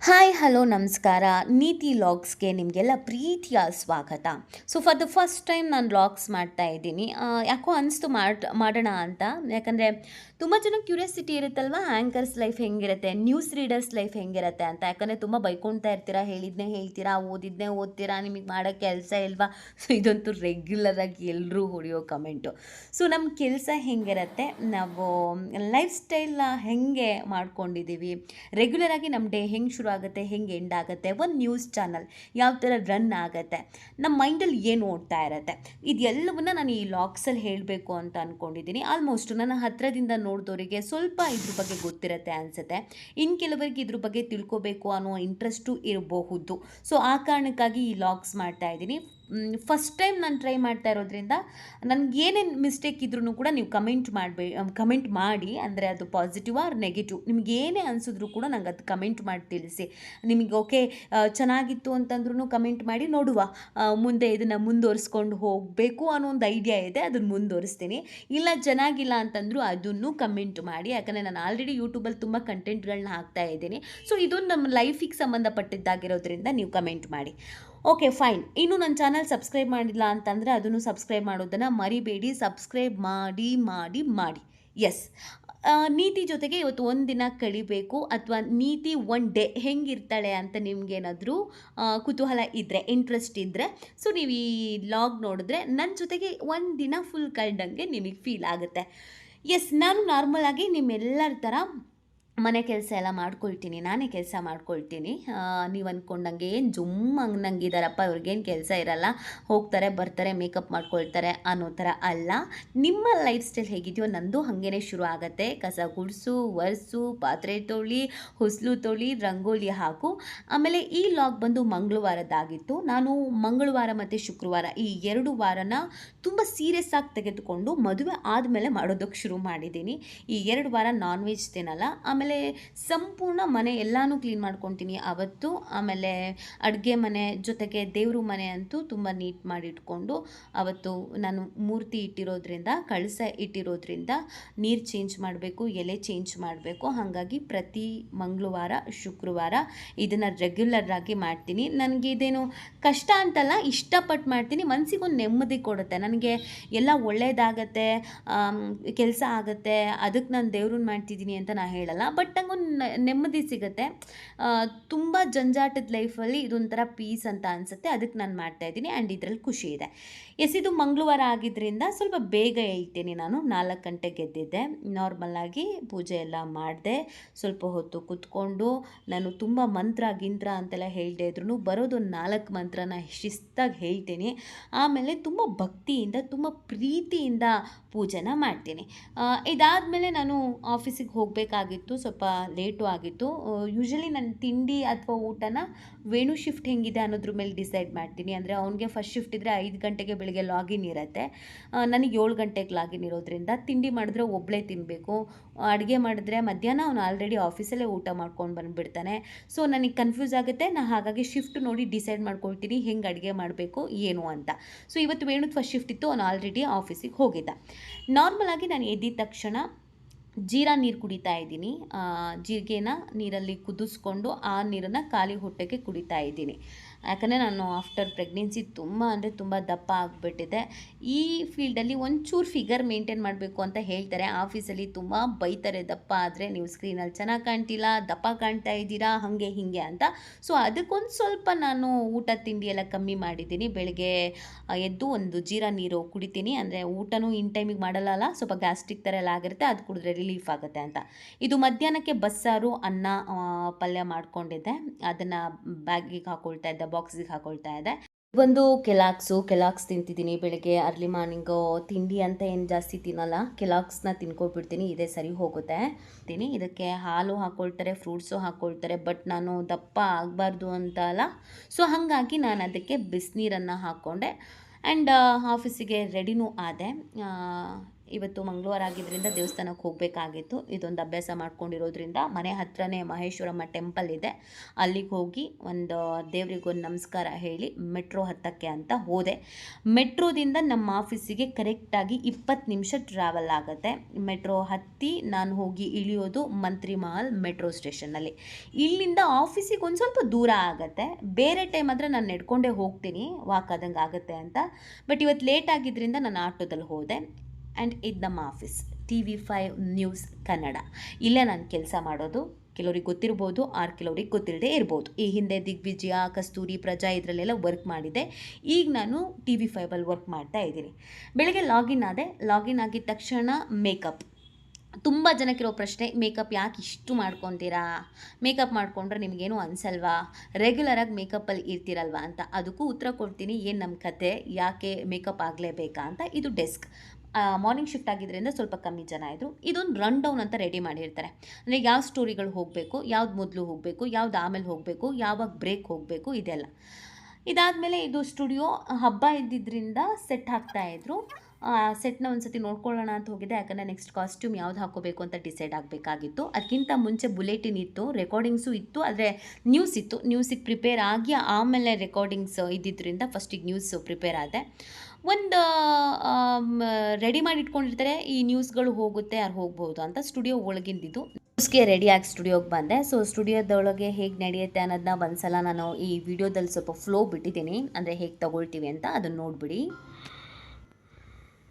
Hi hello ನಮಸ್ಕಾರ. ನೀತಿ ಲಾಗ್ಸ್ಗೆ ನಿಮಗೆಲ್ಲ ಪ್ರೀತಿಯ ಸ್ವಾಗತ. So for the first time ನಾನು ಲಾಗ್ಸ್ ಮಾಡ್ತಾ ಇದ್ದೀನಿ. ಯಾಕೋ ಅನಿಸ್ತು ಮಾಡೋಣ ಅಂತ. ಯಾಕಂದರೆ ತುಂಬ ಜನ ಕ್ಯೂರಿಯಾಸಿಟಿ ಇರುತ್ತಲ್ವ, ಆ್ಯಂಕರ್ಸ್ ಲೈಫ್ ಹೆಂಗಿರುತ್ತೆ, ನ್ಯೂಸ್ ರೀಡರ್ಸ್ ಲೈಫ್ ಹೆಂಗಿರುತ್ತೆ ಅಂತ. ಯಾಕಂದರೆ ತುಂಬ ಬೈಕೊಳ್ತಾ ಇರ್ತೀರಾ, ಹೇಳಿದ್ನೇ ಹೇಳ್ತೀರಾ, ಓದಿದ್ನೇ ಓದ್ತೀರಾ, ನಿಮಗೆ ಮಾಡೋ ಕೆಲಸ ಇಲ್ವಾ. ಸೊ ಇದಂತೂ ರೆಗ್ಯುಲರಾಗಿ ಎಲ್ಲರೂ ಹೊಡೆಯೋ ಕಮೆಂಟು. ಸೊ ನಮ್ಮ ಕೆಲಸ ಹೆಂಗಿರುತ್ತೆ, ನಾವು ಲೈಫ್ ಸ್ಟೈಲ್ನ ಹೆಂಗೆ ಮಾಡ್ಕೊಂಡಿದ್ದೀವಿ, ರೆಗ್ಯುಲರಾಗಿ ನಮ್ಮ ಡೇ ಹೆಂಗೆ ಶುರು ಆಗುತ್ತೆ, ಹೆಂಗೆ ಎಂಡ್ ಆಗುತ್ತೆ, ಒಂದು ನ್ಯೂಸ್ ಚಾನಲ್ ಯಾವ ಥರ ರನ್ ಆಗುತ್ತೆ, ನಮ್ಮ ಮೈಂಡಲ್ಲಿ ಏನು ಓಡ್ತಾ ಇರುತ್ತೆ, ಇದೆಲ್ಲವನ್ನ ನಾನು ಈ ಲಾಗ್ಸಲ್ಲಿ ಹೇಳಬೇಕು ಅಂತ ಅಂದ್ಕೊಂಡಿದ್ದೀನಿ. ಆಲ್ಮೋಸ್ಟ್ ನನ್ನ ಹತ್ತಿರದಿಂದ ನೋಡಿದವರಿಗೆ ಸ್ವಲ್ಪ ಇದ್ರ ಬಗ್ಗೆ ಗೊತ್ತಿರುತ್ತೆ ಅನಿಸುತ್ತೆ. ಇನ್ನು ಕೆಲವರಿಗೆ ಇದ್ರ ಬಗ್ಗೆ ತಿಳ್ಕೊಬೇಕು ಅನ್ನೋ ಇಂಟ್ರೆಸ್ಟು ಇರಬಹುದು. ಸೊ ಆ ಕಾರಣಕ್ಕಾಗಿ ಈ ಲಾಗ್ಸ್ ಮಾಡ್ತಾ ಇದ್ದೀನಿ. ಫಸ್ಟ್ ಟೈಮ್ ನಾನು ಟ್ರೈ ಮಾಡ್ತಾ ಇರೋದ್ರಿಂದ ನನಗೆ ಏನೇನು ಮಿಸ್ಟೇಕ್ ಇದ್ರೂ ಕೂಡ ನೀವು ಕಮೆಂಟ್ ಮಾಡಿ. ಅಂದರೆ ಅದು ಪಾಸಿಟಿವ್ ಆರ್ ನೆಗೆಟಿವ್, ನಿಮ್ಗೆ ಏನೇ ಅನಿಸಿದ್ರು ಕೂಡ ನಂಗೆ ಅದು ಕಮೆಂಟ್ ಮಾಡಿ ತಿಳಿಸಿ. ನಿಮಗೆ ಓಕೆ ಚೆನ್ನಾಗಿತ್ತು ಅಂತಂದ್ರೂ ಕಮೆಂಟ್ ಮಾಡಿ, ನೋಡುವ ಮುಂದೆ ಇದನ್ನು ಮುಂದುವರಿಸ್ಕೊಂಡು ಹೋಗಬೇಕು ಅನ್ನೋ ಒಂದು ಐಡಿಯಾ ಇದೆ, ಅದನ್ನು ಮುಂದುವರಿಸ್ತೀನಿ. ಇಲ್ಲ ಚೆನ್ನಾಗಿಲ್ಲ ಅಂತಂದರೂ ಅದನ್ನು ಕಮೆಂಟ್ ಮಾಡಿ. ಯಾಕಂದರೆ ನಾನು ಆಲ್ರೆಡಿ ಯೂಟ್ಯೂಬಲ್ಲಿ ತುಂಬ ಕಂಟೆಂಟ್ಗಳನ್ನ ಹಾಕ್ತಾ ಇದ್ದೀನಿ. ಸೊ ಇದೊಂದು ನಮ್ಮ ಲೈಫಿಗೆ ಸಂಬಂಧಪಟ್ಟಿದ್ದಾಗಿರೋದ್ರಿಂದ ನೀವು ಕಮೆಂಟ್ ಮಾಡಿ. Okay fine. ಇನ್ನು ನನ್ನ ಚಾನಲ್ ಸಬ್ಸ್ಕ್ರೈಬ್ ಮಾಡಿಲ್ಲ ಅಂತಂದರೆ ಅದನ್ನು ಸಬ್ಸ್ಕ್ರೈಬ್ ಮಾಡೋದನ್ನು ಮರಿಬೇಡಿ. ಸಬ್ಸ್ಕ್ರೈಬ್ ಮಾಡಿ ಮಾಡಿ ಮಾಡಿ. ಎಸ್, ನೀತಿ ಜೊತೆಗೆ ಇವತ್ತು ಒಂದು ದಿನ ಕಳಿಬೇಕು, ಅಥವಾ ನೀತಿ ಒನ್ ಡೇ ಹೆಂಗಿರ್ತಾಳೆ ಅಂತ ನಿಮ್ಗೇನಾದರೂ ಕುತೂಹಲ ಇದ್ದರೆ, ಇಂಟ್ರೆಸ್ಟ್ ಇದ್ದರೆ, ಸೊ ನೀವು ಈ ಲಾಗ್ ನೋಡಿದ್ರೆ ನನ್ನ ಜೊತೆಗೆ ಒಂದು ದಿನ ಫುಲ್ ಕಳೆದಂಗೆ ನಿಮಗೆ ಫೀಲ್ ಆಗುತ್ತೆ. ಎಸ್, ನಾನು ನಾರ್ಮಲಾಗಿ ನಿಮ್ಮೆಲ್ಲರ ಥರ ಮನೆ ಕೆಲಸ ಎಲ್ಲ ಮಾಡ್ಕೊಳ್ತೀನಿ, ನಾನೇ ಕೆಲಸ ಮಾಡ್ಕೊಳ್ತೀನಿ. ನೀವು ಅಂದ್ಕೊಂಡಂಗೆ ಏನು ಜುಮ್ ಅನ್ನಂಗಿದಾರಪ್ಪ, ಇವ್ರಿಗೇನು ಕೆಲಸ ಇರಲ್ಲ, ಹೋಗ್ತಾರೆ ಬರ್ತಾರೆ ಮೇಕಪ್ ಮಾಡ್ಕೊಳ್ತಾರೆ ಅನ್ನೋ ಥರ ಅಲ್ಲ. ನಿಮ್ಮ ಲೈಫ್ ಸ್ಟೈಲ್ ಹೇಗಿದೆಯೋ ನಂದು ಹಾಗೇ ಶುರು ಆಗುತ್ತೆ. ಕಸ ಗುಡಿಸು, ಒರೆಸು, ಪಾತ್ರೆ ತೊಳಿ, ಹೊಸಲು ತೊಳಿ, ರಂಗೋಲಿ ಹಾಕು. ಆಮೇಲೆ ಈ ಲಾಗ್ ಬಂದು ಮಂಗಳವಾರದ್ದಾಗಿತ್ತು. ನಾನು ಮಂಗಳವಾರ ಮತ್ತು ಶುಕ್ರವಾರ ಈ 2 ವಾರನ ತುಂಬ ಸೀರಿಯಸ್ ಆಗಿ ತೆಗೆದುಕೊಂಡು ಮದುವೆ ಆದಮೇಲೆ ಮಾಡೋದಕ್ಕೆ ಶುರು ಮಾಡಿದ್ದೀನಿ. ಈ 2 ವಾರ ನಾನ್ ವೆಜ್ ತಿನ್ನಲ್ಲ. ಆಮೇಲೆ ಸಂಪೂರ್ಣ ಮನೆ ಎಲ್ಲನೂ ಕ್ಲೀನ್ ಮಾಡ್ಕೊತೀನಿ ಅವತ್ತು. ಆಮೇಲೆ ಅಡುಗೆ ಮನೆ ಜೊತೆಗೆ ದೇವ್ರ ಮನೆ ಅಂತೂ ತುಂಬ ನೀಟ್ ಮಾಡಿಟ್ಕೊಂಡು, ಅವತ್ತು ನಾನು ಮೂರ್ತಿ ಇಟ್ಟಿರೋದ್ರಿಂದ, ಕಳಸ ಇಟ್ಟಿರೋದ್ರಿಂದ ನೀರು ಚೇಂಜ್ ಮಾಡಬೇಕು, ಎಲೆ ಚೇಂಜ್ ಮಾಡಬೇಕು. ಹಾಗಾಗಿ ಪ್ರತಿ ಮಂಗಳವಾರ ಶುಕ್ರವಾರ ಇದನ್ನು ರೆಗ್ಯುಲರ್ ಆಗಿ ಮಾಡ್ತೀನಿ. ನನಗೆ ಇದೇನು ಕಷ್ಟ ಅಂತಲ್ಲ, ಇಷ್ಟಪಟ್ಟು ಮಾಡ್ತೀನಿ. ಮನಸ್ಸಿಗೊಂದು ನೆಮ್ಮದಿ ಕೊಡುತ್ತೆ. ನನಗೆ ಎಲ್ಲ ಒಳ್ಳೆಯದಾಗತ್ತೆ, ಕೆಲಸ ಆಗುತ್ತೆ, ಅದಕ್ಕೆ ನಾನು ದೇವ್ರನ್ನ ಮಾಡ್ತಿದ್ದೀನಿ ಅಂತ ನಾನು ಹೇಳಲ್ಲ. ಬಟ್ ನಂಗೊಂದು ನೆಮ್ಮದಿ ಸಿಗುತ್ತೆ. ತುಂಬ ಜಂಜಾಟದ ಲೈಫಲ್ಲಿ ಇದೊಂಥರ ಪೀಸ್ ಅಂತ ಅನಿಸುತ್ತೆ. ಅದಕ್ಕೆ ನಾನು ಮಾಡ್ತಾಯಿದ್ದೀನಿ ಆ್ಯಂಡ್ ಇದರಲ್ಲಿ ಖುಷಿ ಇದೆ. ಎಸ್, ಇದು ಮಂಗಳವಾರ ಆಗಿದ್ದರಿಂದ ಸ್ವಲ್ಪ ಬೇಗ ಹೇಳ್ತೀನಿ. ನಾನು 4 ಗಂಟೆಗೆ ಎದ್ದಿದ್ದೆ. ನಾರ್ಮಲ್ಲಾಗಿ ಪೂಜೆ ಎಲ್ಲ ಮಾಡಿದೆ. ಸ್ವಲ್ಪ ಹೊತ್ತು ಕೂತ್ಕೊಂಡು ನಾನು ತುಂಬ ಗಿಂತ್ರ ಅಂತೆಲ್ಲ ಹೇಳ್ದೆ ಇದ್ರೂ ಬರೋದು 4 ಮಂತ್ರನ ಶಿಸ್ತಾಗಿ ಹೇಳ್ತೀನಿ. ಆಮೇಲೆ ತುಂಬ ಭಕ್ತಿಯಿಂದ, ತುಂಬ ಪ್ರೀತಿಯಿಂದ ಪೂಜೆನ ಮಾಡ್ತೀನಿ. ಇದಾದಮೇಲೆ ನಾನು ಆಫೀಸಿಗೆ ಹೋಗಬೇಕಾಗಿತ್ತು. ಸ್ವಲ್ಪ ಲೇಟು ಆಗಿತ್ತು. ಯೂಶ್ವಲಿ ನನ್ನ ತಿಂಡಿ ಅಥವಾ ಊಟನ ವೇಣು ಶಿಫ್ಟ್ ಹೆಂಗಿದೆ ಅನ್ನೋದ್ರ ಮೇಲೆ ಡಿಸೈಡ್ ಮಾಡ್ತೀನಿ. ಅಂದರೆ ಅವ್ನಿಗೆ ಫಸ್ಟ್ ಶಿಫ್ಟ್ ಇದ್ದರೆ 5 ಗಂಟೆಗೆ ಬೆಳಿಗ್ಗೆ ಲಾಗಿನ್ ಇರುತ್ತೆ, ನನಗೆ 7 ಗಂಟೆಗೆ ಲಾಗಿನ್ ಇರೋದ್ರಿಂದ ತಿಂಡಿ ಮಾಡಿದ್ರೆ ಒಬ್ಬಳೇ ತಿನ್ನಬೇಕು. ಅಡುಗೆ ಮಾಡಿದ್ರೆ ಮಧ್ಯಾಹ್ನ ಅವನು ಆಲ್ರೆಡಿ ಆಫೀಸಲ್ಲೇ ಊಟ ಮಾಡ್ಕೊಂಡು ಬಂದುಬಿಡ್ತಾನೆ. ಸೊ ನನಗೆ ಕನ್ಫ್ಯೂಸ್ ಆಗುತ್ತೆ. ನಾನು ಹಾಗಾಗಿ ಶಿಫ್ಟ್ ನೋಡಿ ಡಿಸೈಡ್ ಮಾಡ್ಕೊಳ್ತೀನಿ ಹೆಂಗೆ ಅಡುಗೆ ಮಾಡಬೇಕು ಏನು ಅಂತ. ಸೊ ಇವತ್ತು ವೇಣುದು ಫಸ್ಟ್ ಶಿಫ್ಟ್ ಇತ್ತು, ಅವನು ಆಲ್ರೆಡಿ ಆಫೀಸಿಗೆ ಹೋಗಿದ್ದ. ನಾರ್ಮಲಾಗಿ ನಾನು ಎದ್ದಿದ ತಕ್ಷಣ ಜೀರಾ ನೀರು ಕುಡಿತಾ ಇದ್ದೀನಿ. ಜೀರಿಗೆನ ನೀರಲ್ಲಿ ಕುದಿಸ್ಕೊಂಡು ಆ ನೀರನ್ನು ಖಾಲಿ ಹೊಟ್ಟೆಗೆ ಕುಡಿತಾ ಇದ್ದೀನಿ. ಯಾಕಂದರೆ ನಾನು ಆಫ್ಟರ್ ಪ್ರೆಗ್ನೆನ್ಸಿ ತುಂಬ ಅಂದರೆ ತುಂಬ ದಪ್ಪ ಆಗಿಬಿಟ್ಟಿದೆ. ಈ ಫೀಲ್ಡಲ್ಲಿ ಒಂಚೂರು ಫಿಗರ್ ಮೇಂಟೈನ್ ಮಾಡಬೇಕು ಅಂತ ಹೇಳ್ತಾರೆ. ಆಫೀಸಲ್ಲಿ ತುಂಬ ಬೈತಾರೆ, ದಪ್ಪ ಆದರೆ ನೀವು ಸ್ಕ್ರೀನಲ್ಲಿ ಚೆನ್ನಾಗಿ ಕಾಣ್ತಿಲ್ಲ, ದಪ್ಪ ಕಾಣ್ತಾ ಇದ್ದೀರಾ, ಹಾಗೆ ಹೀಗೆ ಅಂತ. ಸೊ ಅದಕ್ಕೊಂದು ಸ್ವಲ್ಪ ನಾನು ಊಟ ತಿಂಡಿ ಎಲ್ಲ ಕಮ್ಮಿ ಮಾಡಿದ್ದೀನಿ. ಬೆಳಗ್ಗೆ ಎದ್ದು ಒಂದು ಜೀರಾ ನೀರು ಕುಡಿತೀನಿ. ಅಂದರೆ ಊಟನೂ ಇನ್ ಟೈಮಿಗೆ ಮಾಡಲ್ಲ, ಸ್ವಲ್ಪ ಗ್ಯಾಸ್ಟ್ರಿಕ್ ಥರ ಎಲ್ಲ ಆಗಿರುತ್ತೆ, ಅದು ಕುಡಿದ್ರೆ ರಿಲೀಫ್ ಆಗುತ್ತೆ ಅಂತ. ಇದು ಮಧ್ಯಾಹ್ನಕ್ಕೆ ಬಸ್ಸಾರು, ಅನ್ನ, ಪಲ್ಯ ಮಾಡ್ಕೊಂಡಿದ್ದೆ. ಅದನ್ನು ಬ್ಯಾಗಿಗೆ ಹಾಕ್ಕೊಳ್ತಾ ಇದ್ದೆ, ಬಾಕ್ಸಿಗೆ ಹಾಕ್ಕೊಳ್ತಾ ಇದ್ದೆ. ಒಂದು ಕೆಲಾಕ್ಸ್ ತಿಂತಿದ್ದೀನಿ. ಬೆಳಗ್ಗೆ ಅರ್ಲಿ ಮಾರ್ನಿಂಗು ತಿಂಡಿ ಅಂತ ಏನು ಜಾಸ್ತಿ ತಿನ್ನಲ್ಲ, ಕೆಲಾಕ್ಸ್ನ ತಿನ್ಕೊಬಿಡ್ತೀನಿ, ಇದೇ ಸರಿ ಹೋಗುತ್ತೆ. ಇದಕ್ಕೆ ಹಾಲು ಹಾಕ್ಕೊಳ್ತಾರೆ, ಫ್ರೂಟ್ಸು ಹಾಕ್ಕೊಳ್ತಾರೆ, ಬಟ್ ನಾನು ದಪ್ಪ ಆಗಬಾರ್ದು ಅಂತ ಅಲ್ಲ. ಸೊ ಹಾಗಾಗಿ ನಾನು ಅದಕ್ಕೆ ಬಿಸಿನೀರನ್ನು ಹಾಕ್ಕೊಂಡೆ ಆ್ಯಂಡ್ ಆಫೀಸಿಗೆ ರೆಡಿನೂ ಆದೆ. ಇವತ್ತು ಮಂಗಳವಾರ ಆಗಿದ್ದರಿಂದ ದೇವಸ್ಥಾನಕ್ಕೆ ಹೋಗಬೇಕಾಗಿತ್ತು. ಇದೊಂದು ಅಭ್ಯಾಸ ಮಾಡ್ಕೊಂಡಿರೋದ್ರಿಂದ ಮನೆ ಹತ್ರನೇ ಮಹೇಶ್ವರಮ್ಮ ಟೆಂಪಲ್ ಇದೆ, ಅಲ್ಲಿಗೆ ಹೋಗಿ ಒಂದು ದೇವ್ರಿಗೊಂದು ನಮಸ್ಕಾರ ಹೇಳಿ ಮೆಟ್ರೋ ಹತ್ತಕ್ಕೆ ಅಂತ ಹೋದೆ. ಮೆಟ್ರೋದಿಂದ ನಮ್ಮ ಆಫೀಸಿಗೆ ಕರೆಕ್ಟಾಗಿ 20 ನಿಮಿಷ ಟ್ರಾವೆಲ್ ಆಗುತ್ತೆ. ಮೆಟ್ರೋ ಹತ್ತಿ ನಾನು ಹೋಗಿ ಇಳಿಯೋದು ಮಂತ್ರಿ ಮಹಲ್ ಮೆಟ್ರೋ ಸ್ಟೇಷನ್ನಲ್ಲಿ. ಇಲ್ಲಿಂದ ಆಫೀಸಿಗೆ ಒಂದು ಸ್ವಲ್ಪ ದೂರ ಆಗುತ್ತೆ. ಬೇರೆ ಟೈಮ್ ಆದರೆ ನಾನು ನಡ್ಕೊಂಡೇ ಹೋಗ್ತೀನಿ, ವಾಕ್ ಆದಂಗೆ ಆಗುತ್ತೆ ಅಂತ. ಬಟ್ ಇವತ್ತು ಲೇಟ್ ಆಗಿದ್ದರಿಂದ ನಾನು ಆಟೋದಲ್ಲಿ ಹೋದೆ. ಆ್ಯಂಡ್ ಇದು ನಮ್ಮ ಆಫೀಸ್ TV5 ನ್ಯೂಸ್ ಕನ್ನಡ. ಇಲ್ಲೇ ನಾನು ಕೆಲಸ ಮಾಡೋದು. ಕೆಲವ್ರಿಗೆ ಗೊತ್ತಿರ್ಬೋದು, ಕೆಲವ್ರಿಗೆ ಗೊತ್ತಿಲ್ಲದೆ ಇರ್ಬೋದು. ಈ ಹಿಂದೆ ದಿಗ್ವಿಜಯ, ಕಸ್ತೂರಿ, ಪ್ರಜಾ ಇದರಲ್ಲೆಲ್ಲ ವರ್ಕ್ ಮಾಡಿದೆ. ಈಗ ನಾನು TV5ಅಲ್ಲಿ ವರ್ಕ್ ಮಾಡ್ತಾ ಇದ್ದೀನಿ. ಬೆಳಗ್ಗೆ ಲಾಗಿನ್ ಆಗಿದ ತಕ್ಷಣ ಮೇಕಪ್. ತುಂಬ ಜನಕ್ಕಿರೋ ಪ್ರಶ್ನೆ, ಮೇಕಪ್ ಯಾಕೆ ಇಷ್ಟು ಮಾಡ್ಕೊತೀರಾ, ಮೇಕಪ್ ಮಾಡಿಕೊಂಡ್ರೆ ನಿಮಗೇನು ಅನಿಸಲ್ವಾ, ರೆಗ್ಯುಲರಾಗಿ ಮೇಕಪ್ಪಲ್ಲಿ ಇರ್ತೀರಲ್ವಾ ಅಂತ. ಅದಕ್ಕೂ ಉತ್ತರ ಕೊಡ್ತೀನಿ, ಏನು ನಮ್ಮ ಕತೆ, ಯಾಕೆ ಮೇಕಪ್ ಆಗಲೇಬೇಕಾ ಅಂತ. ಇದು ಡೆಸ್ಕ್. ಮಾರ್ನಿಂಗ್ ಶಿಫ್ಟ್ ಆಗಿದ್ದರಿಂದ ಸ್ವಲ್ಪ ಕಮ್ಮಿ ಜನ ಇದ್ದರು. ಇದೊಂದು ರನ್ ಡೌನ್ ಅಂತ ರೆಡಿ ಮಾಡಿರ್ತಾರೆ. ಅಂದರೆ ಯಾವ ಸ್ಟೋರಿಗಳು ಹೋಗಬೇಕು, ಯಾವ್ದು ಮೊದಲು ಹೋಗಬೇಕು, ಯಾವ್ದು ಆಮೇಲೆ ಹೋಗಬೇಕು, ಯಾವಾಗ ಬ್ರೇಕ್ ಹೋಗಬೇಕು, ಇದೆಲ್ಲ. ಇದಾದಮೇಲೆ ಇದು ಸ್ಟುಡಿಯೋ ಹಬ್ಬ ಇದ್ದಿದ್ದರಿಂದ ಸೆಟ್ ಹಾಕ್ತಾಯಿದ್ರು. ಸೆಟ್ನ ಒಂದು ಸತಿ ನೋಡ್ಕೊಳ್ಳೋಣ ಅಂತ ಹೋಗಿದ್ದೆ, ಯಾಕಂದರೆ ನೆಕ್ಸ್ಟ್ ಕಾಸ್ಟ್ಯೂಮ್ ಯಾವ್ದು ಹಾಕೋಬೇಕು ಅಂತ ಡಿಸೈಡ್ ಆಗಬೇಕಾಗಿತ್ತು. ಅದಕ್ಕಿಂತ ಮುಂಚೆ ಬುಲೆಟಿನ್ ಇತ್ತು, ರೆಕಾರ್ಡಿಂಗ್ಸು ಇತ್ತು, ಆದರೆ ನ್ಯೂಸ್ ಇತ್ತು. ನ್ಯೂಸಿಗೆ ಪ್ರಿಪೇರ್ ಆಗಿ ಆಮೇಲೆ ರೆಕಾರ್ಡಿಂಗ್ಸ್ ಇದ್ದಿದ್ದರಿಂದ ಫಸ್ಟಿಗೆ ನ್ಯೂಸ್ ಪ್ರಿಪೇರ್ ಆದೆ. ಒಂದು ರೆಡಿ ಮಾಡಿ ಇಟ್ಕೊಂಡಿರ್ತಾರೆ, ಈ ನ್ಯೂಸ್ಗಳು ಹೋಗುತ್ತೆ ಯಾರು ಹೋಗ್ಬೋದು ಅಂತ. ಸ್ಟುಡಿಯೋ ಒಳಗಿಂದಿದ್ದು ನ್ಯೂಸ್ಗೆ ರೆಡಿಯಾಗಿ ಸ್ಟುಡಿಯೋಗೆ ಬಂದೆ. ಸೊ ಸ್ಟುಡಿಯೋದೊಳಗೆ ಹೇಗೆ ನಡೆಯುತ್ತೆ ಅನ್ನೋದನ್ನ ಒಂದ್ಸಲ ನಾನು ಈ ವಿಡಿಯೋದಲ್ಲಿ ಸ್ವಲ್ಪ ಫ್ಲೋ ಬಿಟ್ಟಿದ್ದೀನಿ, ಅಂದರೆ ಹೇಗೆ ತಗೊಳ್ತೀವಿ ಅಂತ, ಅದನ್ನು ನೋಡಿಬಿಡಿ.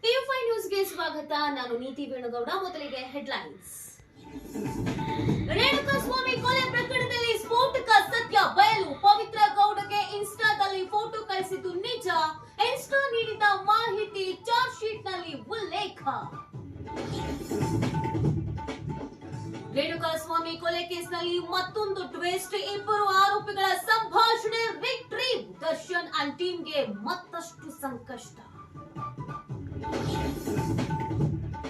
TV5 ನ್ಯೂಸ್ಗೆ ಸ್ವಾಗತ. ನಾನು ನೀತಿ ವೇಣುಗೌಡ. ಮೊದಲಿಗೆ ಹೆಡ್ಲೈನ್ಸ್. ರೇಣುಕಾಸ್ವಾಮಿ ಕೊಲೆ ಪ್ರಕರಣದಲ್ಲಿ ಸ್ಫೋಟಕ ಸತ್ಯ ಬಯಲು. ಪವಿತ್ರ ಗೌಡಗೆ ಇನ್ಸ್ಟಾದಲ್ಲಿ ಫೋಟೋ ಕಳಿಸಿದ್ದು ನಿಜ. ಇನ್ಸ್ಟಾ ನೀಡಿದ ಮಾಹಿತಿ ಚಾರ್ಜ್ ಶೀಟ್ ನಲ್ಲಿ ಉಲ್ಲೇಖ. ರೇಣುಕಾಸ್ವಾಮಿ ಕೊಲೆ ಕೇಸ್ನಲ್ಲಿ ಮತ್ತೊಂದು ಟ್ವಿಸ್ಟ್. ಇಬ್ಬರು ಆರೋಪಿಗಳ ಸಂಭಾಷಣೆ ರಿಟ್ರೀವ್. ದರ್ಶನ್ ಅಂಡ್ ಟೀಮ್ಗೆ ಮತ್ತಷ್ಟು ಸಂಕಷ್ಟ.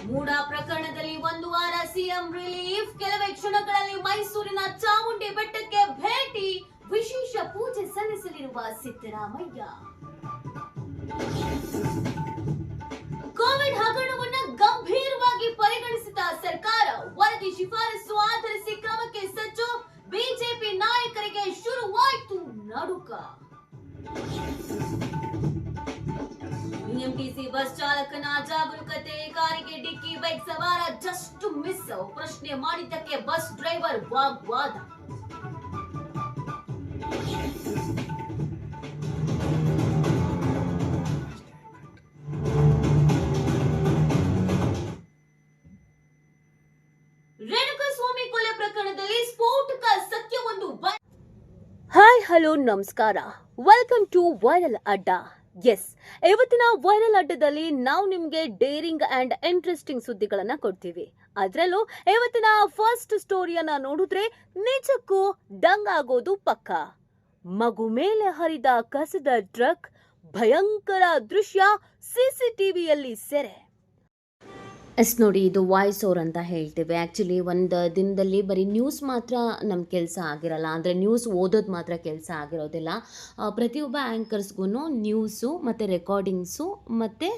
ಮೂಡ ಪ್ರಕರಣದಲ್ಲಿ 1 ವಾರ ಸಿಎಂ ರಿಲೀಫ್. ಕೆಲವೇ ಕ್ಷಣಗಳಲ್ಲಿ ಮೈಸೂರಿನ ಚಾಮುಂಡಿ ಬೆಟ್ಟಕ್ಕೆ ಭೇಟಿ. ವಿಶೇಷ ಪೂಜೆ ಸಲ್ಲಿಸಲಿರುವ ಸಿದ್ದರಾಮಯ್ಯ. ಕೋವಿಡ್ ಹಗರಣವನ್ನು ಗಂಭೀರವಾಗಿ ಪರಿಗಣಿಸಿದ ಸರ್ಕಾರ. ವರದಿ ಶಿಫಾರಸು ಆಧರಿಸಿ ಕ್ರಮಕ್ಕೆ ಸಜ್ಜು. ಬಿಜೆಪಿ ನಾಯಕರಿಗೆ ಶುರುವಾಯಿತು ನಡುಕ. ಬಿಎಂಟಿಸಿ ಬಸ್ ಚಾಲಕನ ಜಾಗರೂಕತೆ. ಕಾರಿಗೆ ಡಿಕ್ಕಿ, ಬೈಕ್ ಸವಾರ ಜಸ್ಟ್ ಮಿಸ್. ಪ್ರಶ್ನೆ ಮಾಡಿದ್ದಕ್ಕೆ ಬಸ್ ಡ್ರೈವರ್ ವಾಗ್ವಾದ. ರೇಣುಕಾಸ್ವಾಮಿ ಕೊಲೆ ಪ್ರಕರಣದಲ್ಲಿ ಸ್ಫೋಟಕ ಸತ್ಯವೊಂದು. ಹಾಯ್, ಹಲೋ, ನಮಸ್ಕಾರ. ವೆಲ್ಕಮ್ ಟು ವೈರಲ್ ಅಡ್ಡ. ಎಸ್, ಇವತ್ತಿನ ವೈರಲ್ ಅಡ್ಡದಲ್ಲಿ ನಾವು ನಿಮಗೆ ಡೇರಿಂಗ್ ಆ್ಯಂಡ್ ಇಂಟ್ರೆಸ್ಟಿಂಗ್ ಸುದ್ದಿಗಳನ್ನು ಕೊಡ್ತೀವಿ. ಅದರಲ್ಲೂ ಇವತ್ತಿನ ಫಸ್ಟ್ ಸ್ಟೋರಿಯನ್ನು ನೋಡಿದ್ರೆ ನಿಜಕ್ಕೂ ದಂಗ್ ಆಗೋದು ಪಕ್ಕ. ಮಗು ಮೇಲೆ ಹರಿದ ಕಸದ ಟ್ರಕ್, ಭಯಂಕರ ದೃಶ್ಯ CCTVಯಲ್ಲಿ ಸೆರೆ. ನೋಡಿ, ಇದು ವಾಯ್ಸ್ ಓವರ್ ಅಂತ ಹೇಳ್ತೇವೆ. ಆ್ಯಕ್ಚುಲಿ ಒಂದು ದಿನದಲ್ಲಿ ಬರೀ ನ್ಯೂಸ್ ಮಾತ್ರ ನಮ್ಮ ಕೆಲಸ ಆಗಿರಲ್ಲ, ಅಂದರೆ ನ್ಯೂಸ್ ಓದೋದು ಮಾತ್ರ ಕೆಲಸ ಆಗಿರೋದಿಲ್ಲ. ಪ್ರತಿಯೊಬ್ಬ ಆ್ಯಂಕರ್ಸ್ಗೂ ನ್ಯೂಸು ಮತ್ತು ರೆಕಾರ್ಡಿಂಗ್ಸು ಮತ್ತು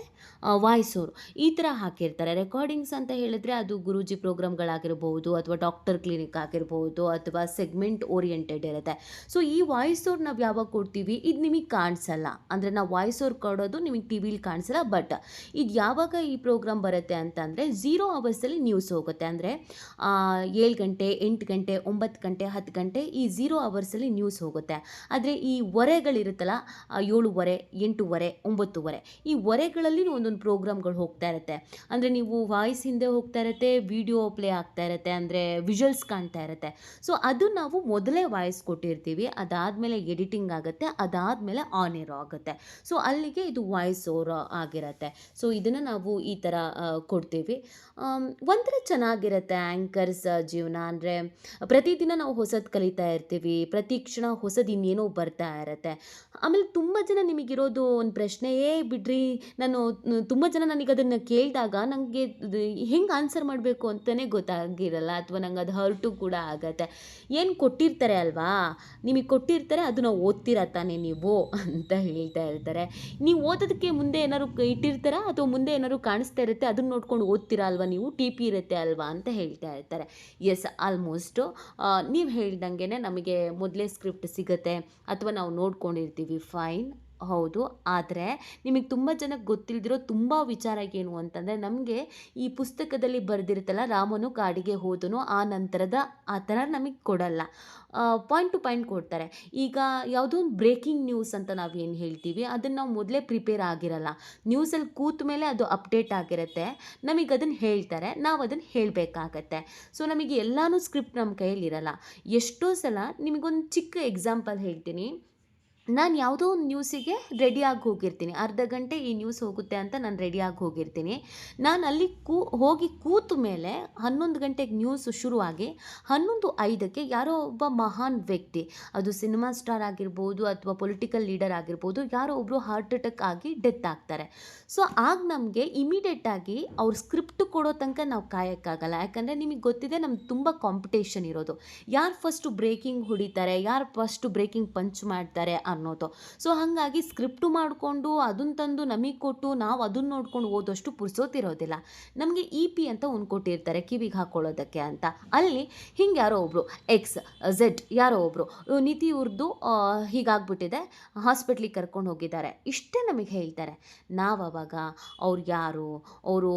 ವಾಯ್ಸ್ ಓವರ್ ಈ ಥರ ಹಾಕಿರ್ತಾರೆ. ರೆಕಾರ್ಡಿಂಗ್ಸ್ ಅಂತ ಹೇಳಿದ್ರೆ ಅದು ಗುರೂಜಿ ಪ್ರೋಗ್ರಾಮ್ಗಳಾಗಿರ್ಬೋದು, ಅಥವಾ ಡಾಕ್ಟರ್ ಕ್ಲಿನಿಕ್ ಆಗಿರ್ಬೋದು, ಅಥವಾ ಸೆಗ್ಮೆಂಟ್ ಓರಿಯೆಂಟೆಡ್ ಇರುತ್ತೆ. ಸೊ ಈ ವಾಯ್ಸ್ ಓವರ್ ನಾವು ಯಾವಾಗ ಕೊಡ್ತೀವಿ, ಇದು ನಿಮಗೆ ಕಾಣಿಸಲ್ಲ. ಅಂದರೆ ನಾವು ವಾಯ್ಸ್ ಓವರ್ ಕೊಡೋದು ನಿಮಗೆ TV ಕಾಣಿಸಲ್ಲ. ಬಟ್ ಇದು ಯಾವಾಗ ಈ ಪ್ರೋಗ್ರಾಮ್ ಬರುತ್ತೆ ಅಂತಂದರೆ 0 ಅವರ್ಸಲ್ಲಿ ನ್ಯೂಸ್ ಹೋಗುತ್ತೆ. ಅಂದರೆ 7 ಗಂಟೆ, 8 ಗಂಟೆ, 9 ಗಂಟೆ, 10 ಗಂಟೆ, ಈ 0 ಅವರ್ಸಲ್ಲಿ ನ್ಯೂಸ್ ಹೋಗುತ್ತೆ. ಆದರೆ ಈ ಹೊರೆಗಳಿರುತ್ತಲ್ಲ, 7:30, 8:30, 9:30, ಈ ಹೊರೆಗಳಲ್ಲಿ ಒಂದೊಂದು ಪ್ರೋಗ್ರಾಮ್ಗಳು ಹೋಗ್ತಾ ಇರುತ್ತೆ. ಅಂದರೆ ನೀವು ವಾಯ್ಸ್ ಹಿಂದೆ ಹೋಗ್ತಾ ಇರುತ್ತೆ, ವಿಡಿಯೋ ಪ್ಲೇ ಆಗ್ತಾ ಇರುತ್ತೆ, ಅಂದರೆ ವಿಜುವಲ್ಸ್ ಕಾಣ್ತಾ ಇರುತ್ತೆ. ಸೊ ಅದು ನಾವು ಮೊದಲೇ ವಾಯ್ಸ್ ಕೊಟ್ಟಿರ್ತೀವಿ, ಅದಾದಮೇಲೆ ಎಡಿಟಿಂಗ್ ಆಗುತ್ತೆ, ಅದಾದಮೇಲೆ ಆನ್ ಏರ್ ಆಗುತ್ತೆ. ಸೊ ಅಲ್ಲಿಗೆ ಇದು ವಾಯ್ಸ್ ಓವರ್ ಆಗಿರುತ್ತೆ. ಸೊ ಇದನ್ನು ನಾವು ಈ ಥರ ಕೊಡ್ತೀವಿ. ಒಂಥರ ಚೆನ್ನಾಗಿರುತ್ತೆ ಆ್ಯಂಕರ್ಸ್ ಜೀವನ. ಅಂದರೆ ಪ್ರತಿದಿನ ನಾವು ಹೊಸದು ಕಲಿತಾ ಇರ್ತೀವಿ, ಪ್ರತಿ ಕ್ಷಣ ಹೊಸದು ಇನ್ನೇನೋ ಬರ್ತಾ ಇರುತ್ತೆ. ಆಮೇಲೆ ತುಂಬ ಜನ ನಿಮಗಿರೋದು ಒಂದು ಪ್ರಶ್ನೆ, ಬಿಡ್ರಿ, ನಾನು ತುಂಬ ಜನ ನನಗದನ್ನು ಕೇಳಿದಾಗ ನನಗೆ ಹೆಂಗೆ ಆನ್ಸರ್ ಮಾಡಬೇಕು ಅಂತಲೇ ಗೊತ್ತಾಗಿರಲ್ಲ, ಅಥವಾ ನಂಗೆ ಅದು ಹರ್ಟು ಕೂಡ ಆಗತ್ತೆ. ಏನು ಕೊಟ್ಟಿರ್ತಾರೆ ಅಲ್ವಾ, ನಿಮಗೆ ಕೊಟ್ಟಿರ್ತಾರೆ, ಅದನ್ನು ಓದ್ತೀರಾ ತಾನೇ ನೀವು ಅಂತ ಹೇಳ್ತಾ ಇರ್ತಾರೆ. ನೀವು ಓದೋದಕ್ಕೆ ಮುಂದೆ ಏನಾದ್ರು ಇಟ್ಟಿರ್ತಾರಾ, ಅಥವಾ ಮುಂದೆ ಏನಾದ್ರು ಕಾಣಿಸ್ತಾ ಇರುತ್ತೆ, ಅದನ್ನು ನೋಡ್ಕೊಂಡು ಕೂತ್ಕೊಂಡು ಓದ್ತೀರಾ ಅಲ್ವಾ, ನೀವು ಟಿ ಪಿ ಇರುತ್ತೆ ಅಲ್ವಾ ಅಂತ ಹೇಳ್ತಾ ಇರ್ತಾರೆ. ಎಸ್, ಆಲ್ಮೋಸ್ಟು ನೀವು ಹೇಳ್ದಂಗೆ ನಮಗೆ ಮೊದಲೇ ಸ್ಕ್ರಿಪ್ಟ್ ಸಿಗುತ್ತೆ ಅಥವಾ ನಾವು ನೋಡ್ಕೊಂಡಿರ್ತೀವಿ, ಫೈನ್. ಹೌದು. ಆದರೆ ನಿಮಗೆ ತುಂಬ ಜನಕ್ಕೆ ಗೊತ್ತಿಲ್ದಿರೋ ತುಂಬ ವಿಚಾರ ಏನು ಅಂತಂದರೆ, ನಮಗೆ ಈ ಪುಸ್ತಕದಲ್ಲಿ ಬರೆದಿರುತ್ತಲ್ಲ, ರಾಮನು ಕಾಡಿಗೆ ಹೋದನು ಆ ನಂತರದ ಆ ಥರ ನಮಗೆ ಕೊಡಲ್ಲ. ಪಾಯಿಂಟ್ ಟು ಪಾಯಿಂಟ್ ಕೊಡ್ತಾರೆ. ಈಗ ಯಾವುದೋ ಒಂದು ಬ್ರೇಕಿಂಗ್ ನ್ಯೂಸ್ ಅಂತ ನಾವು ಏನು ಹೇಳ್ತೀವಿ, ಅದನ್ನು ನಾವು ಮೊದಲೇ ಪ್ರಿಪೇರ್ ಆಗಿರಲ್ಲ. ನ್ಯೂಸಲ್ಲಿ ಕೂತ ಮೇಲೆ ಅದು ಅಪ್ಡೇಟ್ ಆಗಿರುತ್ತೆ, ನಮಗೆ ಅದನ್ನು ಹೇಳ್ತಾರೆ, ನಾವು ಅದನ್ನು ಹೇಳಬೇಕಾಗತ್ತೆ. ಸೊ ನಮಗೆ ಎಲ್ಲನೂ ಸ್ಕ್ರಿಪ್ಟ್ ನಮ್ಮ ಕೈಯಲ್ಲಿರಲ್ಲ. ಎಷ್ಟೋ ಸಲ ನಿಮಗೊಂದು ಚಿಕ್ಕ ಎಕ್ಸಾಂಪಲ್ ಹೇಳ್ತೀನಿ. ನಾನು ಯಾವುದೋ ಒಂದು ನ್ಯೂಸಿಗೆ ರೆಡಿಯಾಗಿ ಹೋಗಿರ್ತೀನಿ, ಅರ್ಧ ಗಂಟೆ ಈ ನ್ಯೂಸ್ ಹೋಗುತ್ತೆ ಅಂತ ನಾನು ರೆಡಿಯಾಗಿ ಹೋಗಿರ್ತೀನಿ. ನಾನು ಅಲ್ಲಿ ಹೋಗಿ ಕೂತ ಮೇಲೆ 11 ಗಂಟೆಗೆ ನ್ಯೂಸ್ ಶುರುವಾಗಿ 11:05ಕ್ಕೆ ಯಾರೋ ಒಬ್ಬ ಮಹಾನ್ ವ್ಯಕ್ತಿ, ಅದು ಸಿನಿಮಾ ಸ್ಟಾರ್ ಆಗಿರ್ಬೋದು ಅಥವಾ ಪೊಲಿಟಿಕಲ್ ಲೀಡರ್ ಆಗಿರ್ಬೋದು, ಯಾರೋ ಒಬ್ಬರು ಹಾರ್ಟ್ ಅಟ್ಯಾಕ್ ಆಗಿ ಡೆತ್ ಆಗ್ತಾರೆ. ಸೊ ಆಗ ನಮಗೆ ಇಮಿಡಿಯೇಟಾಗಿ ಅವ್ರು ಸ್ಕ್ರಿಪ್ಟ್ ಕೊಡೋ ತನಕ ನಾವು ಕಾಯೋಕ್ಕಾಗಲ್ಲ. ಯಾಕಂದರೆ ನಿಮಗೆ ಗೊತ್ತಿದೆ, ನಮ್ಗೆ ತುಂಬ ಕಾಂಪಿಟೇಷನ್ ಇರೋದು. ಯಾರು ಫಸ್ಟು ಬ್ರೇಕಿಂಗ್ ಹೊಡಿತಾರೆ, ಯಾರು ಫಸ್ಟು ಬ್ರೇಕಿಂಗ್ ಪಂಚ್ ಮಾಡ್ತಾರೆ ಅನ್ನೋದು. ಸೊ ಹಾಗಾಗಿ ಸ್ಕ್ರಿಪ್ಟು ಮಾಡಿಕೊಂಡು ಅದನ್ನು ತಂದು ನಮಗೆ ಕೊಟ್ಟು ನಾವು ಅದನ್ನು ನೋಡ್ಕೊಂಡು ಓದೋಷ್ಟು ಪುರ್ಸೋತಿರೋದಿಲ್ಲ. ನಮಗೆ ಇ ಪಿ ಅಂತ ಒಂದು ಕೊಟ್ಟಿರ್ತಾರೆ ಕಿವಿಗೆ ಹಾಕ್ಕೊಳ್ಳೋದಕ್ಕೆ ಅಂತ. ಅಲ್ಲಿ ಹಿಂಗೆ ಯಾರೋ ಒಬ್ಬರು XZ ಯಾರೋ ಒಬ್ಬರು ನೀತಿ ಉರ್ದು ಹೀಗಾಗ್ಬಿಟ್ಟಿದೆ, ಹಾಸ್ಪಿಟ್ಲಿಗೆ ಕರ್ಕೊಂಡು ಹೋಗಿದ್ದಾರೆ, ಇಷ್ಟೇ ನಮಗೆ ಹೇಳ್ತಾರೆ. ನಾವು ಅವಾಗ ಅವ್ರು ಯಾರು, ಅವರು